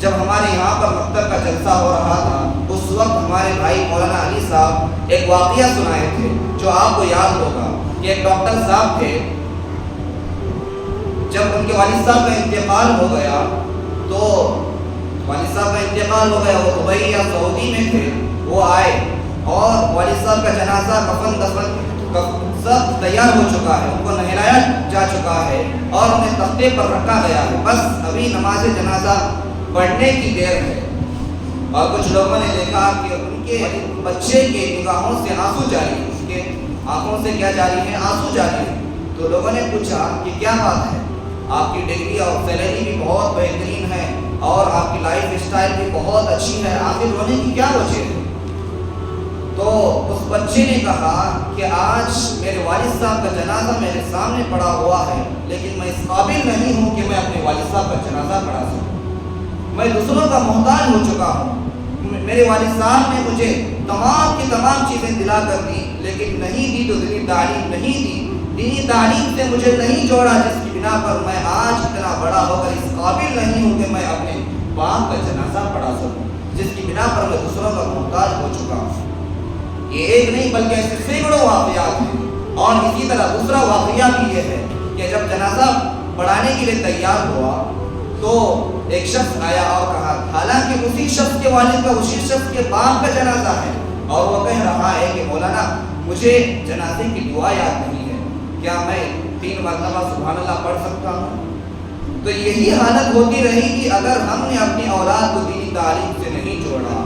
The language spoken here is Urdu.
جب ہمارے یہاں پر مکتب کا جلسہ ہو رہا تھا اس وقت ہمارے بھائی مولانا علی صاحب ایک واقعہ سنائے تھے جو آپ کو یاد ہوگا کہ ایک ڈاکٹر صاحب تھے، جب ان کے والد صاحب کا انتقال ہو گیا تو والد صاحب کا انتقال ہو گیا، وہ دبئی یا سعودی میں تھے، وہ آئے اور والد صاحب کا جنازہ کفن دفن سب تیار ہو چکا ہے، ان کو نہلایا جا چکا ہے اور انہیں تختے پر رکھا گیا ہے، بس ابھی نماز جنازہ پڑھنے کی دیر ہے۔ اور کچھ لوگوں نے دیکھا کہ ان کے بچے کے نگاہوں سے آنسو جاری ہیں، اس کے آنکھوں سے کیا جاری ہیں؟ آنسو جاری ہیں۔ تو لوگوں نے پوچھا کہ کیا بات ہے، آپ کی ڈگری اور سیلری بھی بہت بہترین ہے اور آپ کی لائف اسٹائل بھی بہت اچھی ہے، آخر رونے کی کیا وجہ ہے؟ تو اس بچے نے کہا کہ آج میرے والد صاحب کا جنازہ میرے سامنے پڑا ہوا ہے، لیکن میں اس قابل نہیں ہوں کہ میں اپنے والد صاحب کا جنازہ پڑھا سکوں، میں دوسروں کا محتاج ہو چکا ہوں، میرے والد صاحب نے مجھے تمام کی تمام چیزیں دلا کر دی لیکن نہیں دی تو دینی تعلیم نہیں دی، دینی تعلیم سے مجھے نہیں جوڑا، جس کی بنا پر میں آج اتنا بڑا ہو کر اس قابل نہیں ہوں کہ میں اپنے باپ کا جنازہ پڑھا سکوں، جس کی بنا پر میں دوسروں کا محتاج ہو چکا ہوں۔ یہ ایک نہیں بلکہ ایسے سینکڑوں واقعات ہیں۔ اور اسی طرح دوسرا واقعہ بھی یہ ہے کہ جب جنازہ پڑھانے کے لیے تیار ہوا تو ایک شخص آیا اور کہا، حالانکہ اسی شخص کے والد کا اسی شخص کے باپ کا جنازہ ہے، اور وہ کہہ رہا ہے کہ مولانا مجھے جنازے کی دعا یاد نہیں ہے، کیا میں 3 مرتبہ سبحان اللہ پڑھ سکتا ہوں؟ تو یہی حالت ہوتی رہی کہ اگر ہم نے اپنی اولاد کو دینی تعلیم سے نہیں جوڑا،